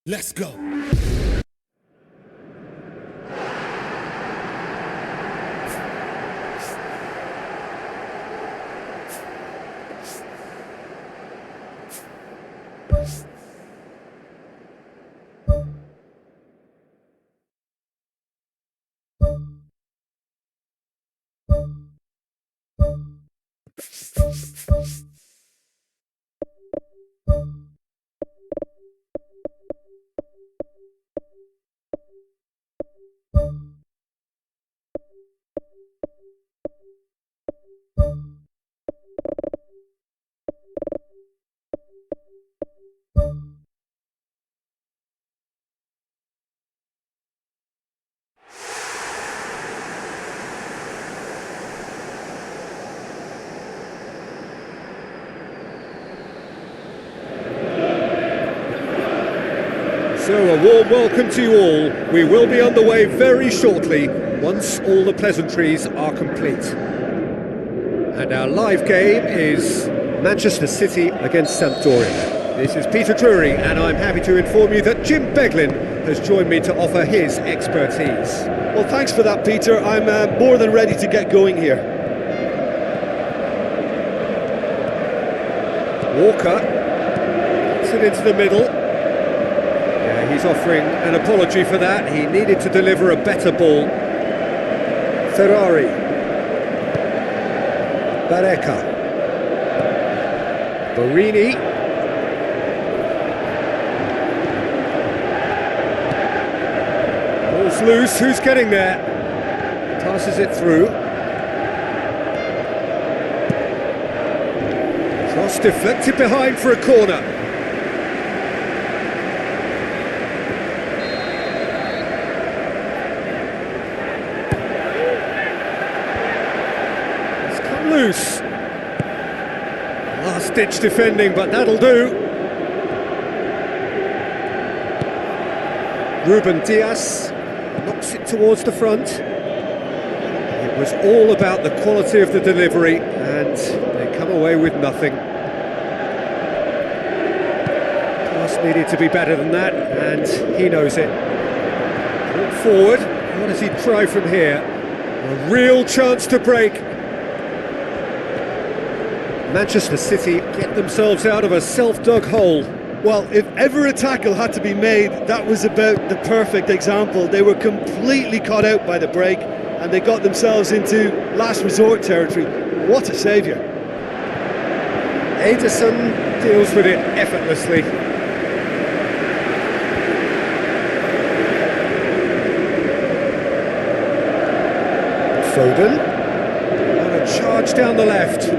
Let's go. So a warm welcome to you all. We will be on the way very shortly, once all the pleasantries are complete. And our live game is Manchester City against Sampdoria. This is Peter Drury, and I'm happy to inform you that Jim Beglin has joined me to offer his expertise. Well, thanks for that, Peter. I'm more than ready to get going here. Walker puts it into the middle. He's offering an apology for that. He needed to deliver a better ball. Ferrari. Barreca. Borini. Ball's loose. Who's getting there? Passes it through. Cross deflected behind for a corner. Loose. Last-ditch defending, but that'll do. Ruben Dias knocks it towards the front. It was all about the quality of the delivery, and they come away with nothing. Pass needed to be better than that, and he knows it. Ball forward. What does he try from here? A real chance to break. Manchester City get themselves out of a self-dug hole. Well, if ever a tackle had to be made, that was about the perfect example. They were completely caught out by the break, and they got themselves into last resort territory. What a saviour. Ederson deals with it effortlessly. Foden on a charge down the left.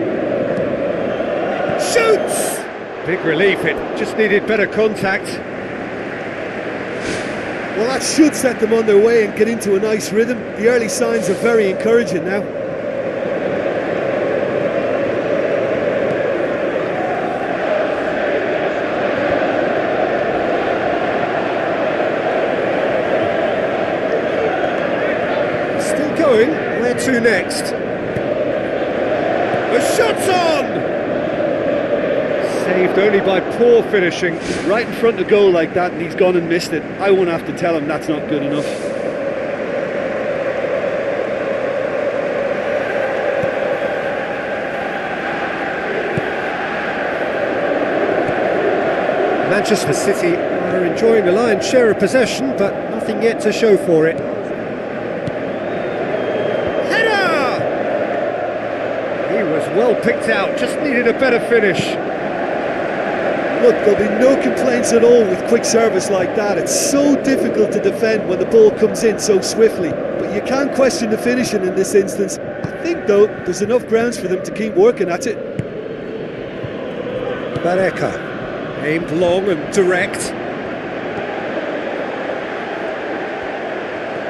Shoots! Big relief, it just needed better contact. Well, that should set them on their way and get into a nice rhythm. The early signs are very encouraging now. Still going, where to next? The shot's on! Saved only by poor finishing. Right in front of goal like that, and he's gone and missed it. I won't have to tell him that's not good enough. Manchester City are enjoying the lion's share of possession, but nothing yet to show for it. Header! He was well picked out, just needed a better finish. Look, there'll be no complaints at all with quick service like that. It's so difficult to defend when the ball comes in so swiftly. But you can't question the finishing in this instance. I think, though, there's enough grounds for them to keep working at it. Barreca, aimed long and direct.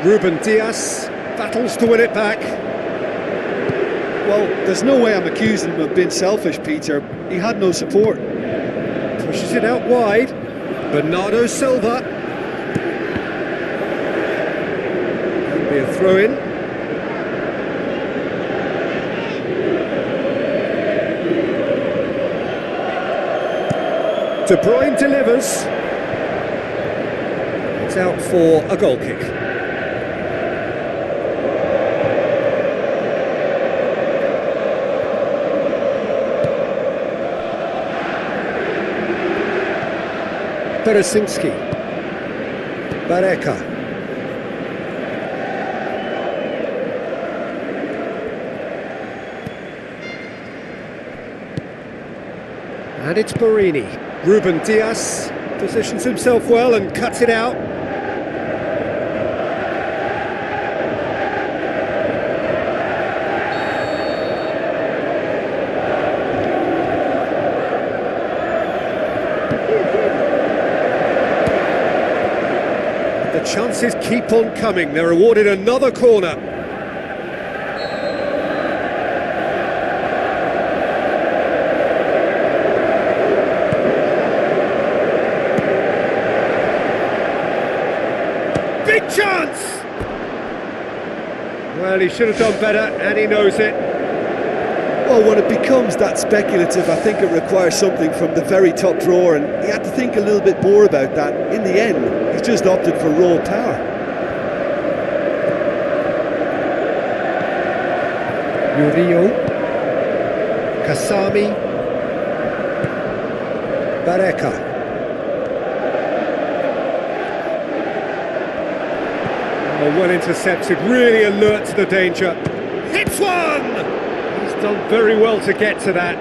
Ruben Dias battles to win it back. Well, there's no way I'm accusing him of being selfish, Peter. He had no support. Pushes it out wide. Bernardo Silva. That'll be a throw-in. De Bruyne delivers. It's out for a goal kick. Beresinski. Bareka. And it's Borini. Ruben Dias positions himself well and cuts it out. The chances keep on coming. They're awarded another corner. Big chance! Well, he should have done better, and he knows it. Well, when it becomes that speculative, I think it requires something from the very top drawer, and he had to think a little bit more about that. In the end, he's just opted for raw power. Murillo. Kasami. Bareka. Well intercepted, really alert to the danger. Hits one! He's done very well to get to that.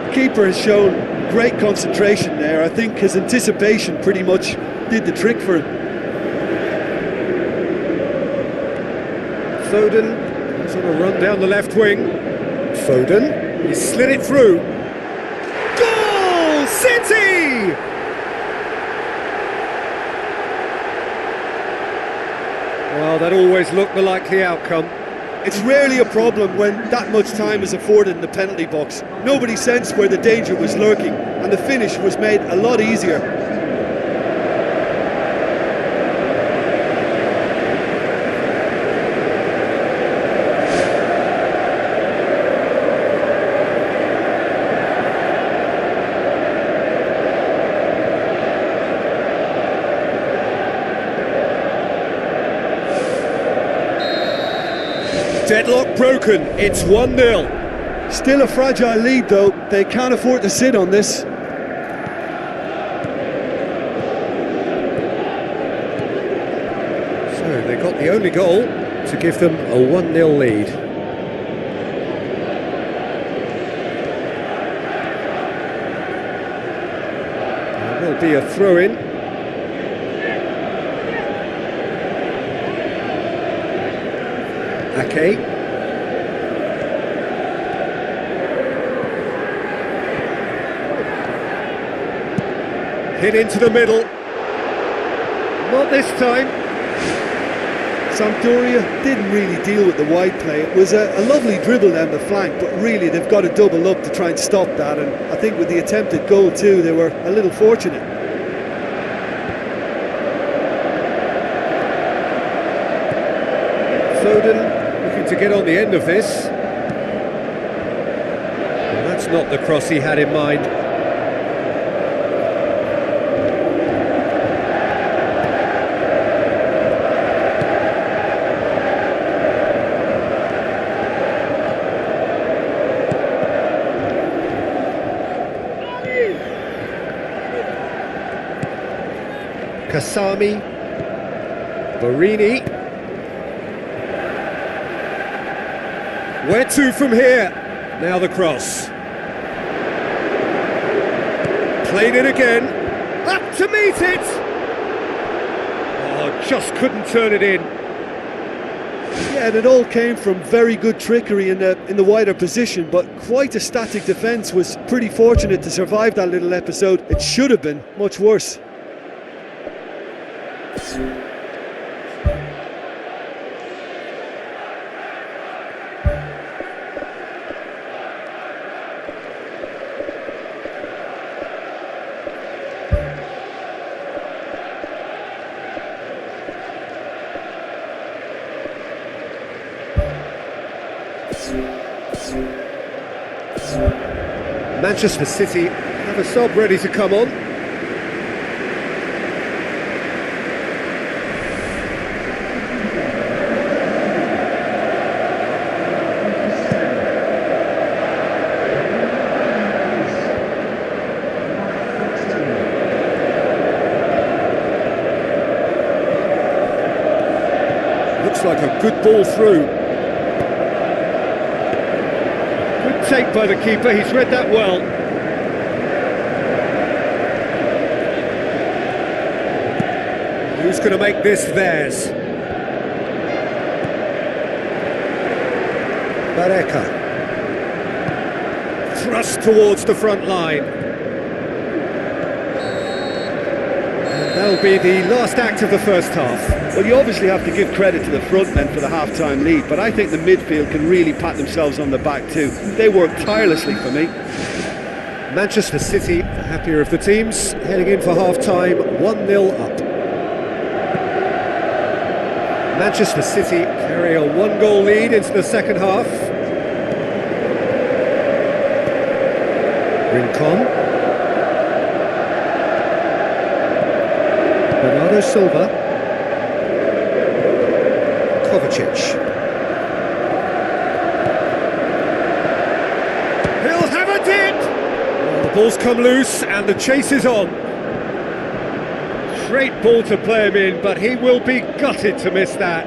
The keeper has shown great concentration there. I think his anticipation pretty much did the trick for him. Foden is on a run down the left wing. Foden, he slid it through. Goal! City! Well, that always looked the likely outcome. It's rarely a problem when that much time is afforded in the penalty box. Nobody sensed where the danger was lurking, and the finish was made a lot easier. Deadlock broken, it's 1-0. Still a fragile lead though, they can't afford to sit on this. So they got the only goal to give them a 1-0 lead. There will be a throw-in. Ake. Hit into the middle. Not this time. Sampdoria didn't really deal with the wide play. It was a lovely dribble down the flank, but really they've got to double up to try and stop that, and I think with the attempted goal too, they were a little fortunate. Foden looking to get on the end of this. Well, that's not the cross he had in mind. Kasami. Borini. Where to from here? Now the cross. Played it again. Up to meet it! Oh, just couldn't turn it in. Yeah, and it all came from very good trickery in the wider position, but quite a static defence. Was pretty fortunate to survive that little episode. It should have been much worse. Manchester City have a sub ready to come on. looks like a good ball through. Good take by the keeper, he's read that well. Who's going to make this theirs? Bareka. Thrust towards the front line. And that'll be the last act of the first half. Well, you obviously have to give credit to the front men for the half-time lead, but I think the midfield can really pat themselves on the back too. They work tirelessly for me. Manchester City, the happier of the teams, heading in for half-time, 1-0 up. Manchester City carry a one-goal lead into the second half. Rincon. Bernardo Silva. Kovacic. He'll have a dip! Well, the ball's come loose and the chase is on. Great ball to play him in, but he will be gutted to miss that.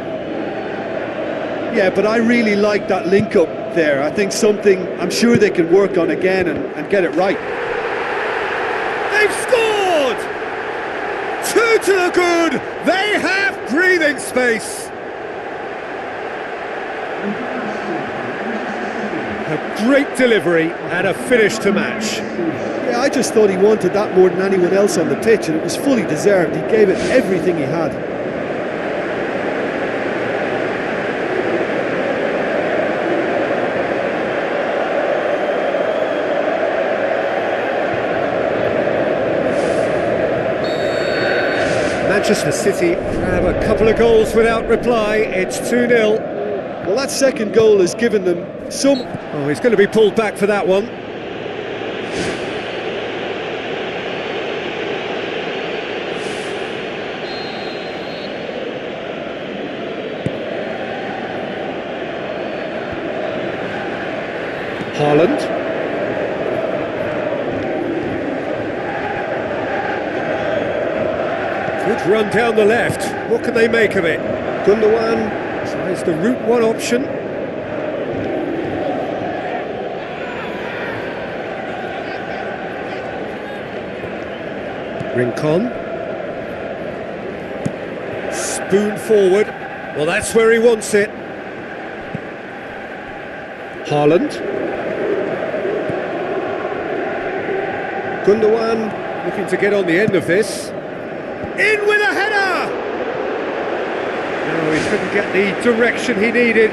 Yeah, but I really like that link-up there. I think something I'm sure they can work on again and get it right. They've scored! 2 to the good! They have breathing space! A great delivery and a finish to match. Yeah, I just thought he wanted that more than anyone else on the pitch, and it was fully deserved. He gave it everything he had. Manchester City have a couple of goals without reply. It's 2-0. Well, that second goal has given them some... Oh, he's going to be pulled back for that one. Haaland. Good run down the left. What can they make of it? Gundogan tries the route one option. Rincon. Spoon forward. Well, that's where he wants it. Haaland. Gundogan looking to get on the end of this. In with a header! No, he couldn't get the direction he needed.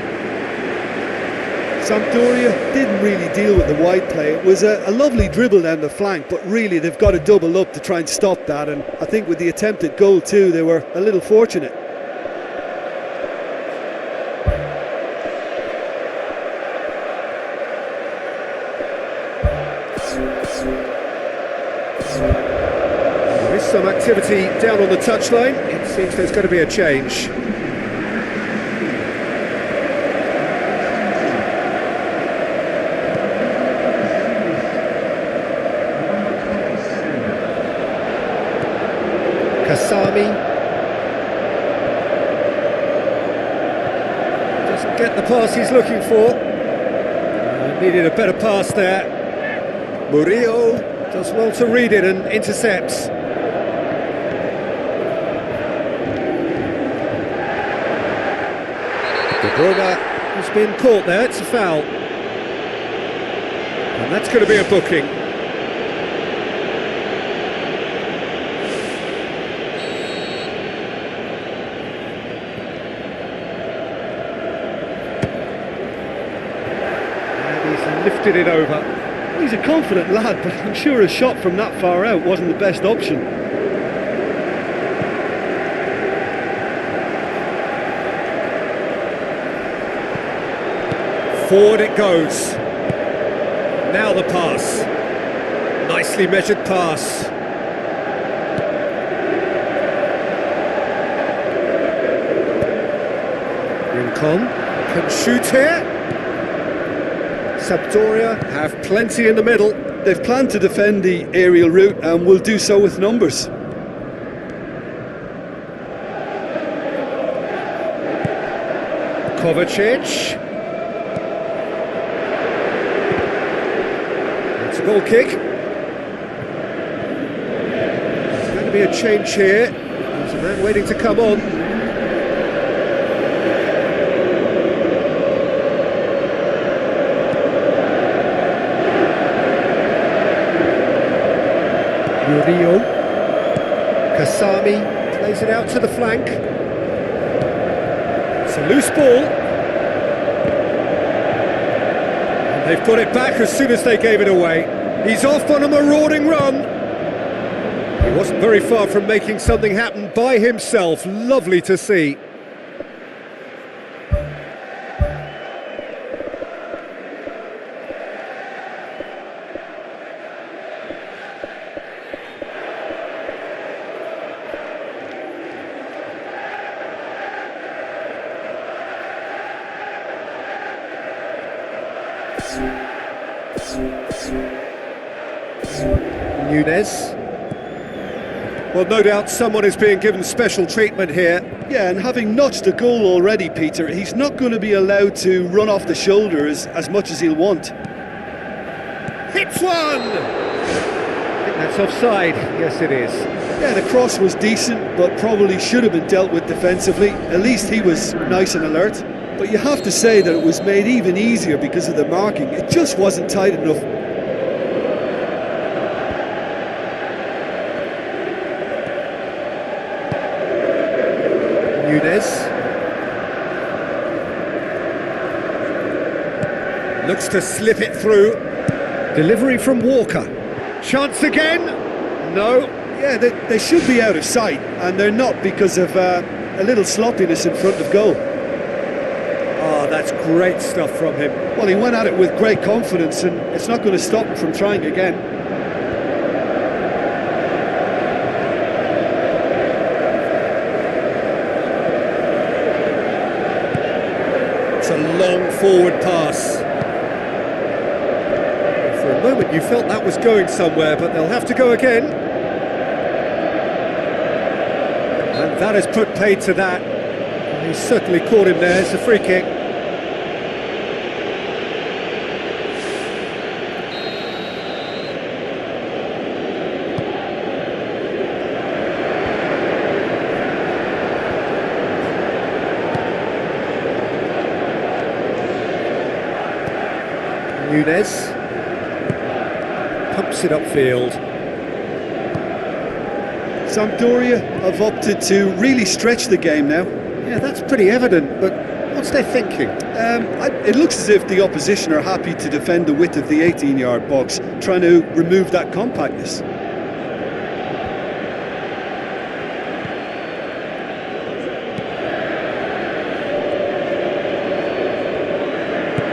Sampdoria didn't really deal with the wide play. It was a lovely dribble down the flank, but really they've got to double up to try and stop that, and I think with the attempted goal too, they were a little fortunate. There is some activity down on the touchline. It seems there's going to be a change. Kasami. Doesn't get the pass he's looking for. Needed a better pass there. Murillo does well to read it and intercepts. De Bruyne has been caught there, it's a foul. And that's going to be a booking. And he's lifted it over. He's a confident lad, but I'm sure a shot from that far out wasn't the best option. Forward it goes. Now the pass. Nicely measured pass. Rincon can shoot here. Sampdoria have plenty in the middle. They've planned to defend the aerial route and will do so with numbers. Kovacic. It's a goal kick. There's going to be a change here. There's a man waiting to come on. Murillo. Kasami plays it out to the flank. It's a loose ball. And they've got it back as soon as they gave it away. He's off on a marauding run. He wasn't very far from making something happen by himself. Lovely to see. Nunes. Well, no doubt someone is being given special treatment here. Yeah, and having notched a goal already, Peter, he's not going to be allowed to run off the shoulder as much as he'll want. Hits one! I think that's offside. Yes, it is. Yeah, the cross was decent, but probably should have been dealt with defensively. At least he was nice and alert. But you have to say that it was made even easier because of the marking. It just wasn't tight enough. Nunes. Looks to slip it through. Delivery from Walker. Chance again? No. Yeah, they should be out of sight, and they're not because of a little sloppiness in front of goal. Oh, that's great stuff from him. Well, he went at it with great confidence, and it's not going to stop him from trying again. It's a long forward pass. For a moment you felt that was going somewhere, but they'll have to go again. And that has put paid to that. He's certainly caught him there. It's a free kick. Nunes pumps it upfield. Sampdoria have opted to really stretch the game now. Yeah, that's pretty evident, but what's their thinking? It looks as if the opposition are happy to defend the width of the 18-yard box, trying to remove that compactness.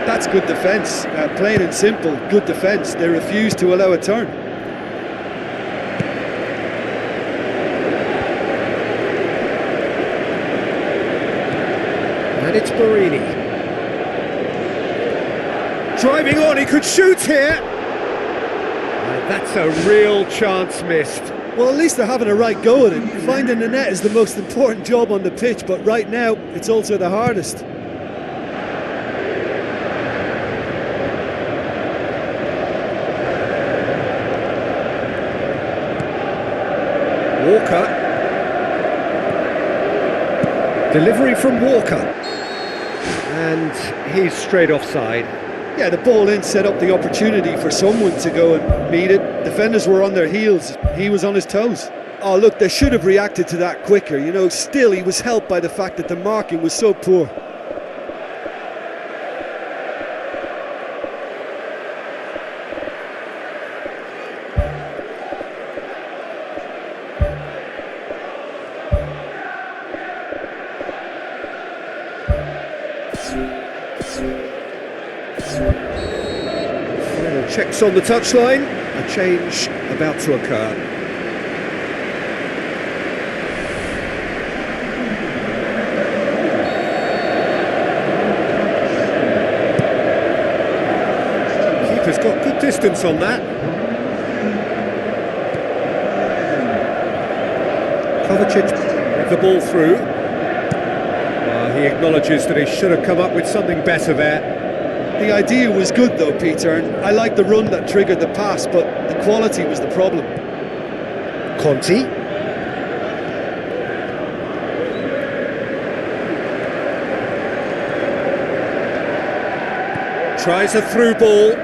That's good defence, plain and simple, good defence. They refuse to allow a turn. And it's Barini. Driving on, he could shoot here. And that's a real chance missed. Well, at least they're having a right go at it. Finding the net is the most important job on the pitch, but right now, it's also the hardest. Walker. Delivery from Walker. And he's straight offside. Yeah, the ball in set up the opportunity for someone to go and meet it. Defenders were on their heels. He was on his toes. Oh, look, they should have reacted to that quicker. You know, still he was helped by the fact that the marking was so poor. Final checks on the touchline. A change about to occur. Keeper's got good distance on that. Kovacic with the ball through. he acknowledges that he should have come up with something better there. The idea was good though, Peter, and I like the run that triggered the pass, but the quality was the problem. Conti. Tries a through ball.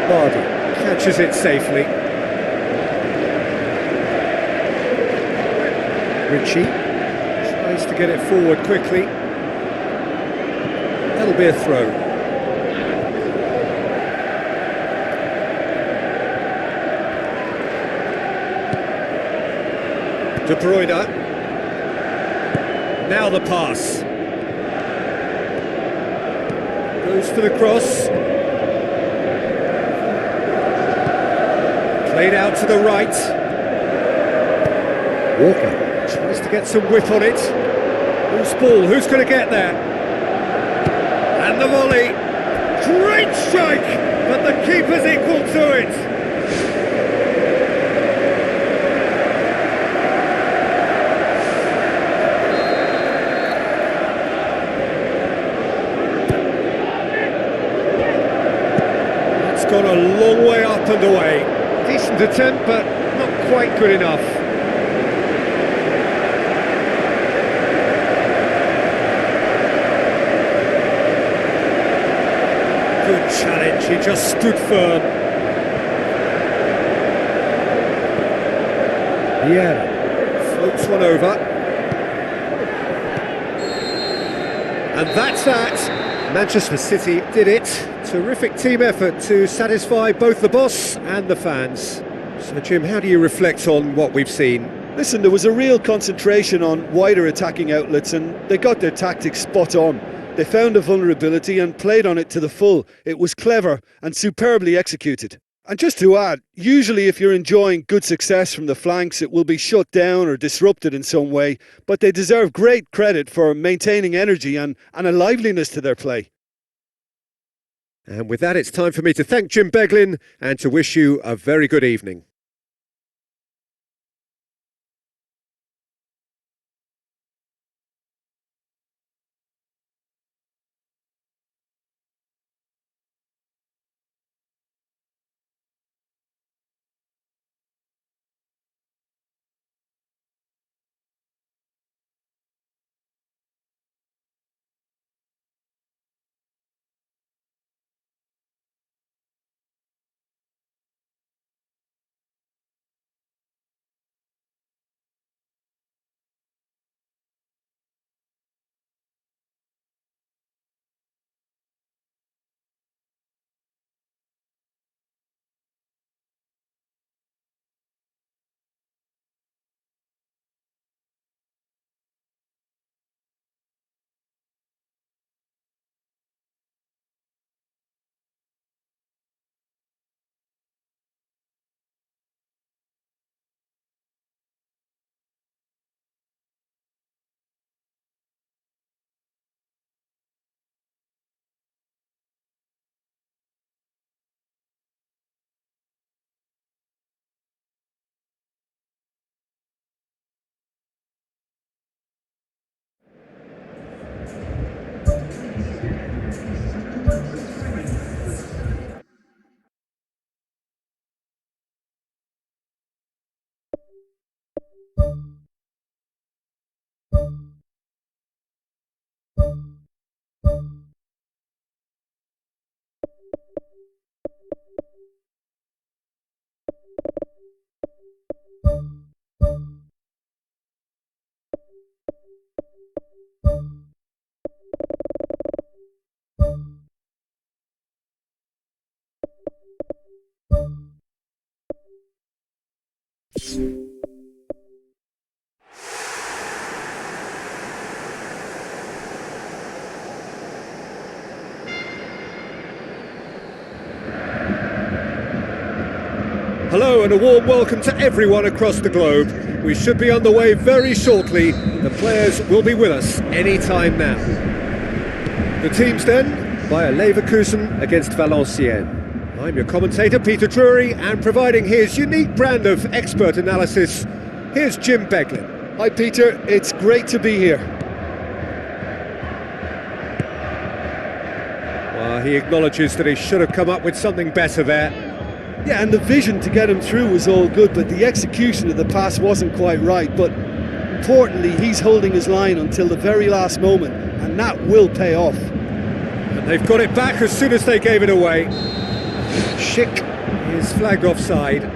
Bardi catches it safely. Ritchie tries to get it forward quickly. That'll be a throw. De Bruyne. Now the pass. Goes for the cross. Played out to the right. Walker tries to get some whip on it. Loose ball, who's going to get there? And the volley. Great strike, but the keeper's equal to it. Gone a long way up and away. Decent attempt, but not quite good enough. Good challenge, he just stood firm. Yeah, floats one over. And that's that. Manchester City did it. Terrific team effort to satisfy both the boss and the fans. So Jim, how do you reflect on what we've seen? Listen, there was a real concentration on wider attacking outlets and they got their tactics spot on. They found a vulnerability and played on it to the full. It was clever and superbly executed. And just to add, usually if you're enjoying good success from the flanks, it will be shut down or disrupted in some way, but they deserve great credit for maintaining energy and a liveliness to their play. And with that, it's time for me to thank Jim Beglin and to wish you a very good evening. Hello and a warm welcome to everyone across the globe. We should be on the way very shortly. The players will be with us any time now. The teams then, via Leverkusen against Valenciennes. I'm your commentator Peter Drury, and providing his unique brand of expert analysis, Here's Jim Beglin. Hi Peter, it's great to be here. Well, he acknowledges that he should have come up with something better there. Yeah, and the vision to get him through was all good, but the execution of the pass wasn't quite right. But importantly, he's holding his line until the very last moment, and that will pay off. And they've got it back as soon as they gave it away. Schick is flagged offside.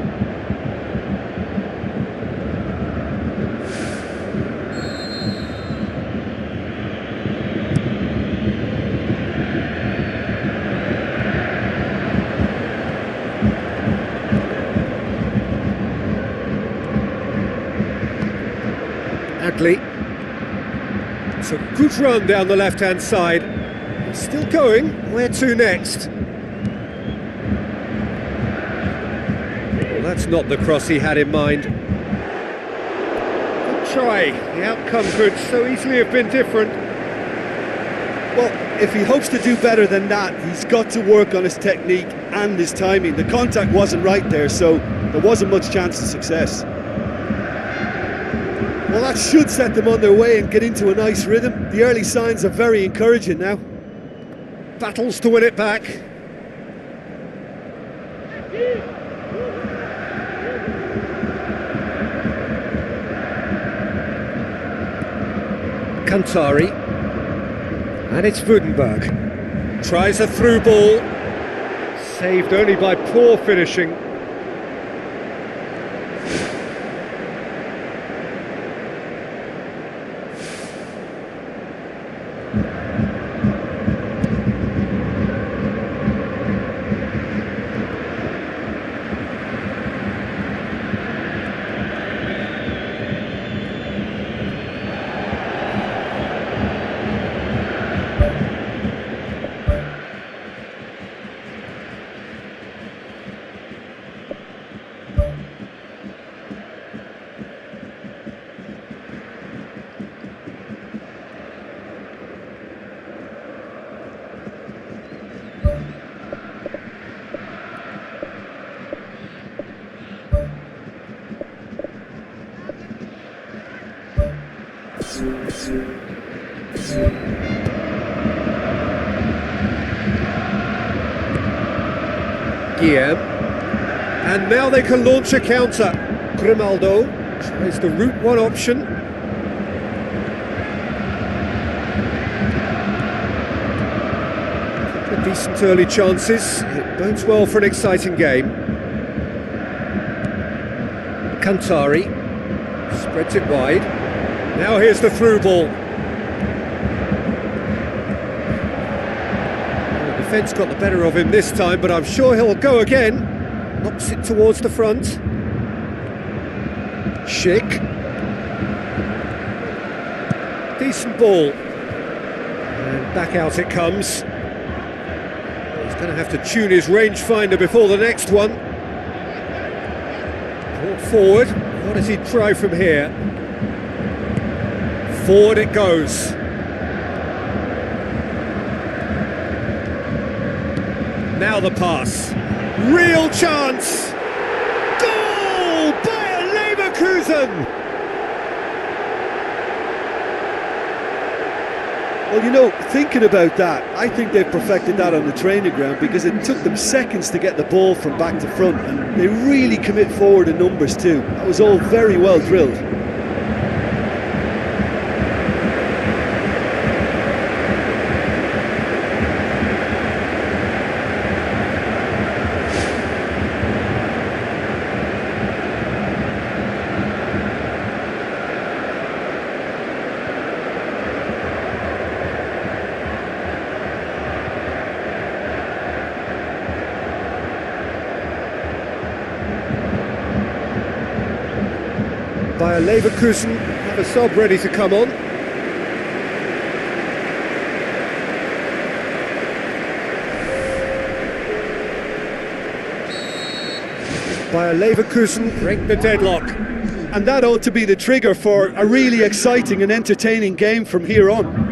It's a good run down the left-hand side. Still going. Where to next? Well, that's not the cross he had in mind. Good try. The outcome could so easily have been different. Well, if he hopes to do better than that, he's got to work on his technique and his timing. The contact wasn't right there, so there wasn't much chance of success. Well, that should set them on their way and get into a nice rhythm. The early signs are very encouraging now. Battles to win it back. Kantari. And it's Woudenberg. Tries a through ball. Saved only by poor finishing. Guillaume. And now they can launch a counter. Grimaldo tries the route one option. Decent early chances. It bodes well for an exciting game. Kantari spreads it wide. Now here's the through ball. The defence got the better of him this time, but I'm sure he'll go again. Knocks it towards the front. Schick. Decent ball. And back out it comes. He's going to have to tune his rangefinder before the next one. Brought forward. What does he try from here? Forward it goes. Now the pass. Real chance! Goal! Bayer Leverkusen! Well, you know, thinking about that, I think they've perfected that on the training ground, because it took them seconds to get the ball from back to front, and they really commit forward in numbers too. That was all very well drilled. Bayer Leverkusen have a sub ready to come on. Bayer Leverkusen break the deadlock. And that ought to be the trigger for a really exciting and entertaining game from here on.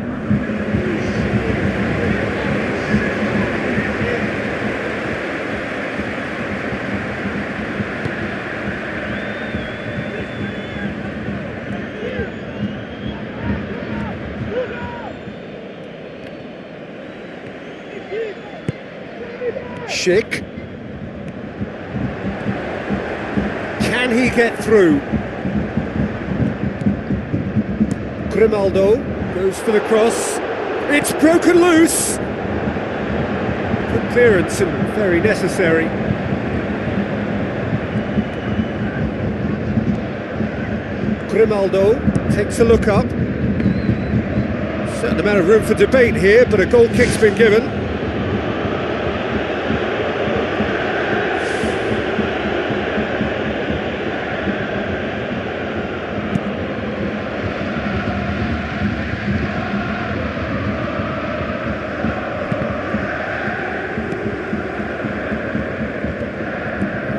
Schick. Can he get through? Grimaldo goes for the cross. It's broken loose. Good clearance and very necessary. Grimaldo takes a look up. Certain amount of room for debate here, but a goal kick's been given.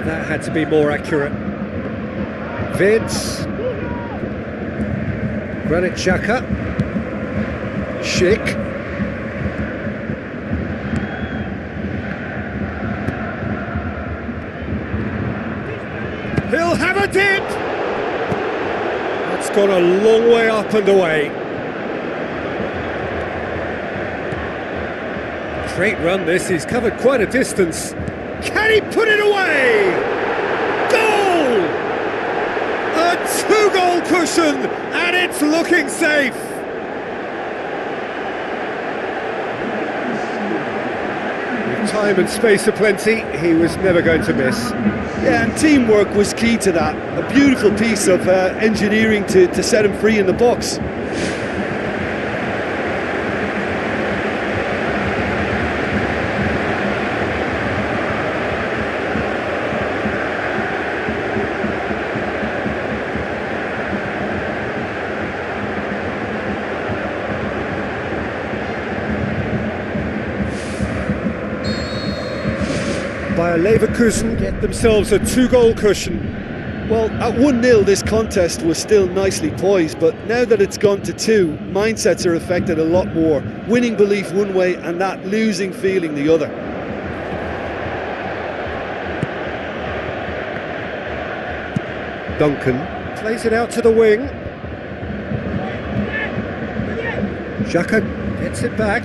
That had to be more accurate. Vince. Granit Xhaka. Schick. He'll have a dip! That's gone a long way up and away. Great run this, he's covered quite a distance. Can he put it away? Goal! A two-goal cushion, and it's looking safe. With time and space aplenty, he was never going to miss. Yeah, and teamwork was key to that. A beautiful piece of engineering to set him free in the box. By Leverkusen get themselves a two-goal cushion. Well, at 1-0 this contest was still nicely poised, but now that it's gone to 2, mindsets are affected a lot more. Winning belief one way and that losing feeling the other. Duncan plays it out to the wing. Xhaka gets it back.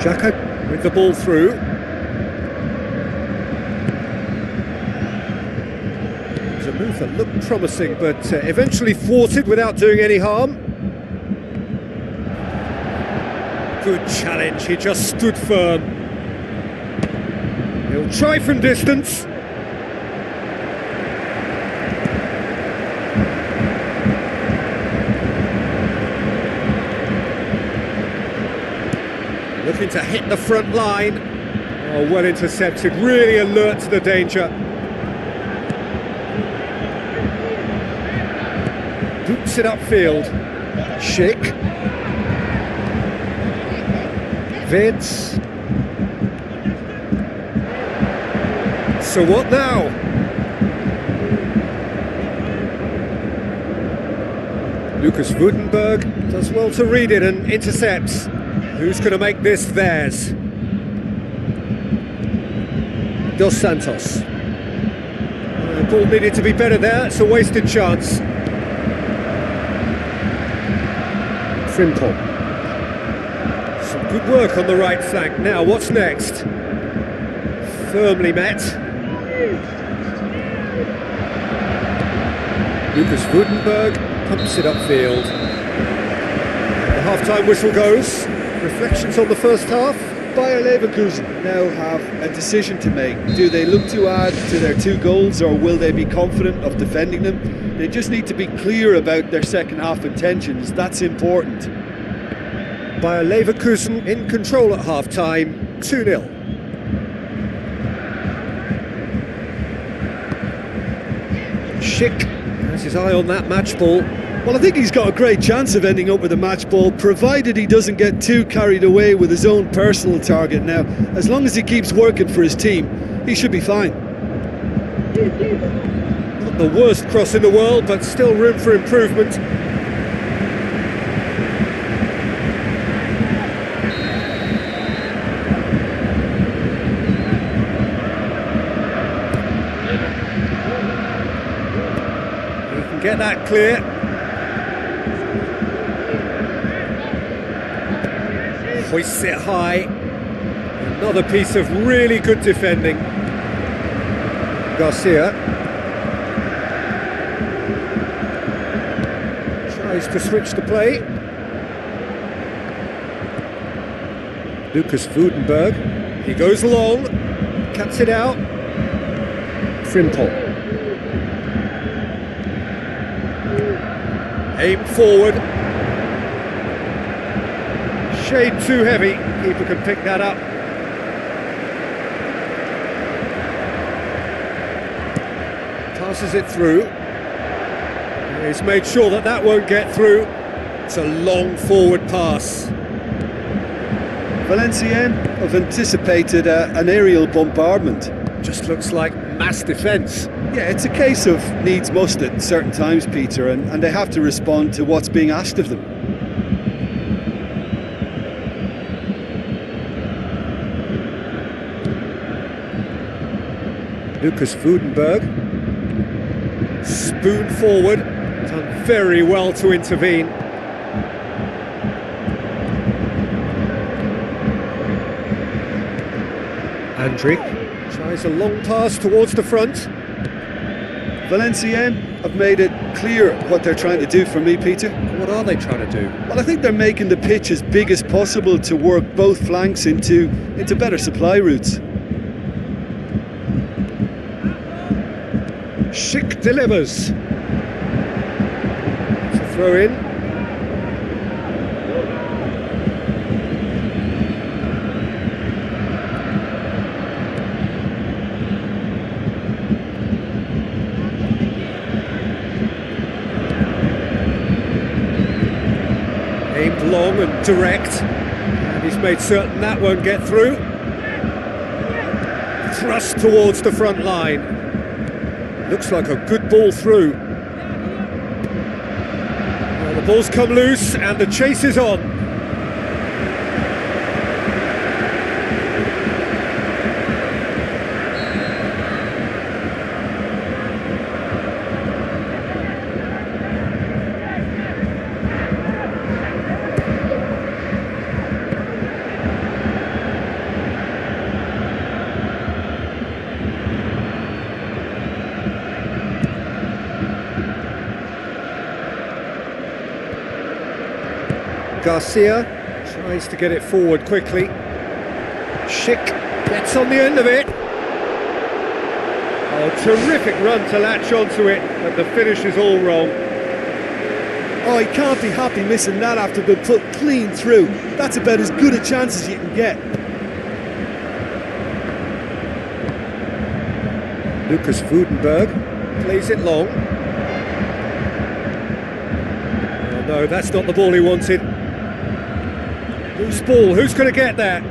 Xhaka with the ball through. A move that looked promising, but eventually thwarted without doing any harm. Good challenge, he just stood firm. He'll try from distance. Looking to hit the front line. Oh, well intercepted, really alert to the danger. Boots it upfield. Schick. Vince. So what now? Lucas Woudenberg does well to read it and intercepts. Who's going to make this theirs? Dos Santos. The ball needed to be better there, it's a wasted chance. Frimpong. Some good work on the right flank. Now, what's next? Firmly met. Lucas Woudenberg pumps it upfield. The half-time whistle goes. Reflections on the first half? Bayer Leverkusen now have a decision to make. Do they look to add to their 2 goals, or will they be confident of defending them? They just need to be clear about their second half intentions. That's important. Bayer Leverkusen in control at half-time, 2-0. Schick has his eye on that match ball. Well, I think he's got a great chance of ending up with a match ball, provided he doesn't get too carried away with his own personal target. Now, as long as he keeps working for his team, he should be fine. Not the worst cross in the world, but still room for improvement. He can get that clear. Hoists it high. Another piece of really good defending. Garcia tries to switch the play. Lucas Vudenberg, he goes long, cuts it out. Frimpel. Aim forward. Shade too heavy, keeper can pick that up. Passes it through. He's made sure that that won't get through. It's a long forward pass. Valenciennes have anticipated an aerial bombardment. Just looks like mass defence. Yeah, it's a case of needs must at certain times, Peter, and they have to respond to what's being asked of them. Lucas Vudenberg. Spoon forward, done very well to intervene. Andrik tries a long pass towards the front. Valenciennes have made it clear what they're trying to do for me, Peter. What are they trying to do? Well, I think they're making the pitch as big as possible to work both flanks into better supply routes. Schick delivers. It's a throw in. Aimed long and direct, and he's made certain that won't get through. Thrust towards the front line. Looks like a good ball through. Well, the ball's come loose and the chase is on. Garcia tries to get it forward quickly. Schick gets on the end of it. Oh, terrific run to latch onto it, but the finish is all wrong. Oh, he can't be happy missing that after being put clean through. That's about as good a chance as you can get. Lucas Vudenberg plays it long. Oh no, that's not the ball he wanted. Loose ball, who's going to get that?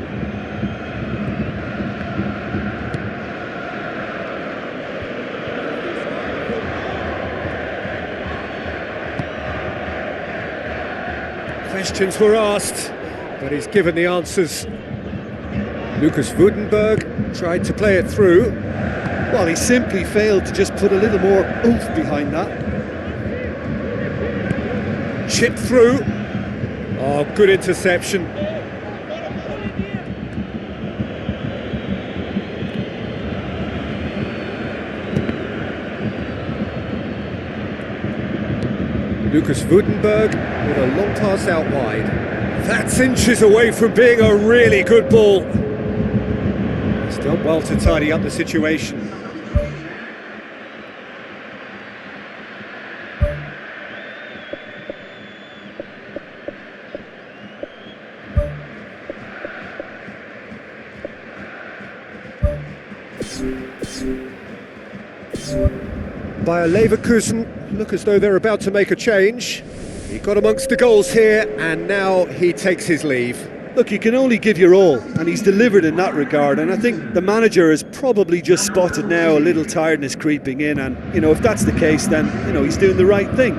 Questions were asked, but he's given the answers. Lucas Vudenberg tried to play it through. Well, he simply failed to just put a little more oomph behind that. Chip through. Oh, good interception. Lucas Vudenberg with a long pass out wide. That's inches away from being a really good ball. He's done well to tidy up the situation. By Leverkusen look as though they're about to make a change. He got amongst the goals here and now he takes his leave. Look, you can only give your all, and he's delivered in that regard, and I think the manager has probably just spotted now a little tiredness creeping in, and if that's the case, then he's doing the right thing.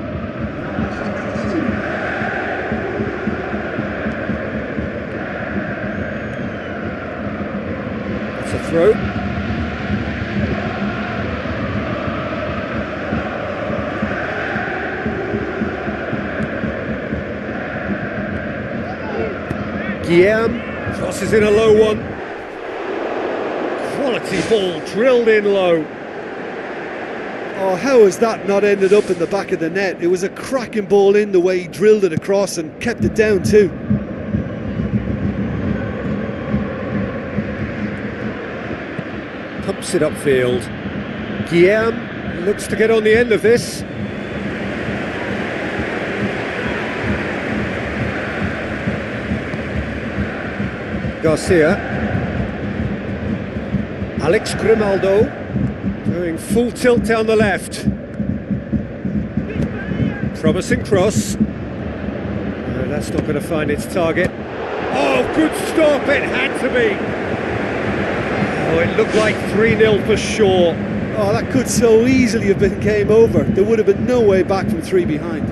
That's a throw. Guillaume crosses in a low one. Quality ball drilled in low. Oh, how has that not ended up in the back of the net? It was a cracking ball in the way he drilled it across and kept it down too. Pumps it upfield. Guillaume looks to get on the end of this. Garcia. Alex Grimaldo doing full tilt down the left. Promising cross. No, that's not going to find its target. Oh, good stop, it had to be. Oh, it looked like 3-0 for sure. Oh, that could so easily have been game over. There would have been no way back from 3 behind.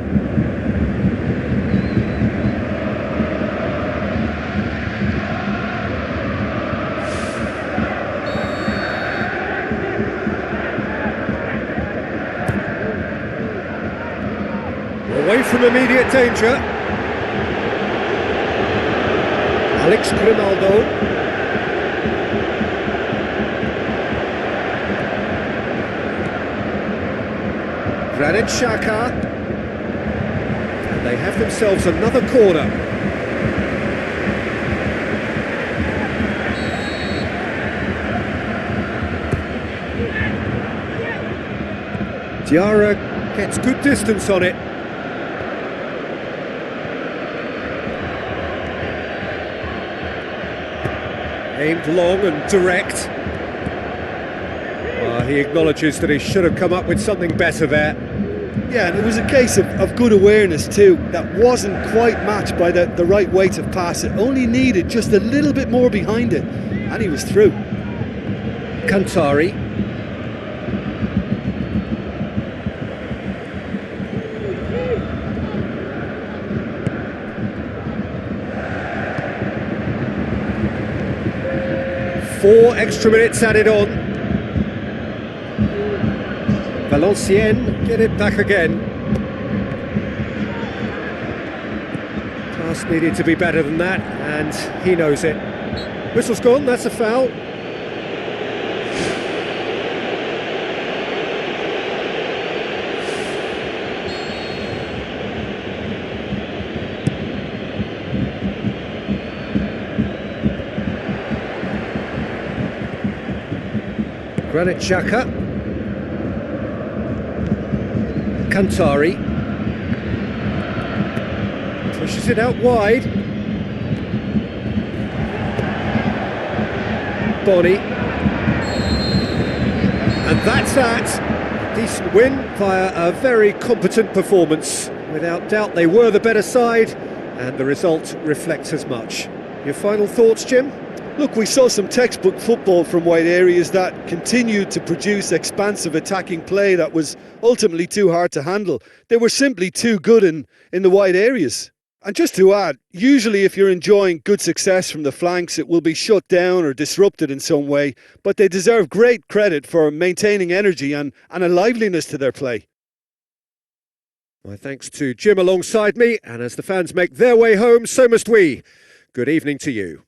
Away from immediate danger. Alex Grimaldo. Granit Xhaka. And they have themselves another corner. Diarra gets good distance on it. Aimed long and direct. He acknowledges that he should have come up with something better there. Yeah, and it was a case of good awareness too. That wasn't quite matched by the right weight of pass. It only needed just a little bit more behind it, and he was through. Kantari. Four extra minutes added on. Valenciennes get it back again. Pass needed to be better than that, and he knows it. Whistle's gone, that's a foul. Granit Xhaka. Kantari. Pushes it out wide. Boni. And that's that. Decent win via a very competent performance. Without doubt they were the better side, and the result reflects as much. Your final thoughts, Jim? Look, we saw some textbook football from wide areas that continued to produce expansive attacking play that was ultimately too hard to handle. They were simply too good in the wide areas. And just to add, usually if you're enjoying good success from the flanks, it will be shut down or disrupted in some way, but they deserve great credit for maintaining energy and a liveliness to their play. My thanks to Jim alongside me, and as the fans make their way home, so must we. Good evening to you.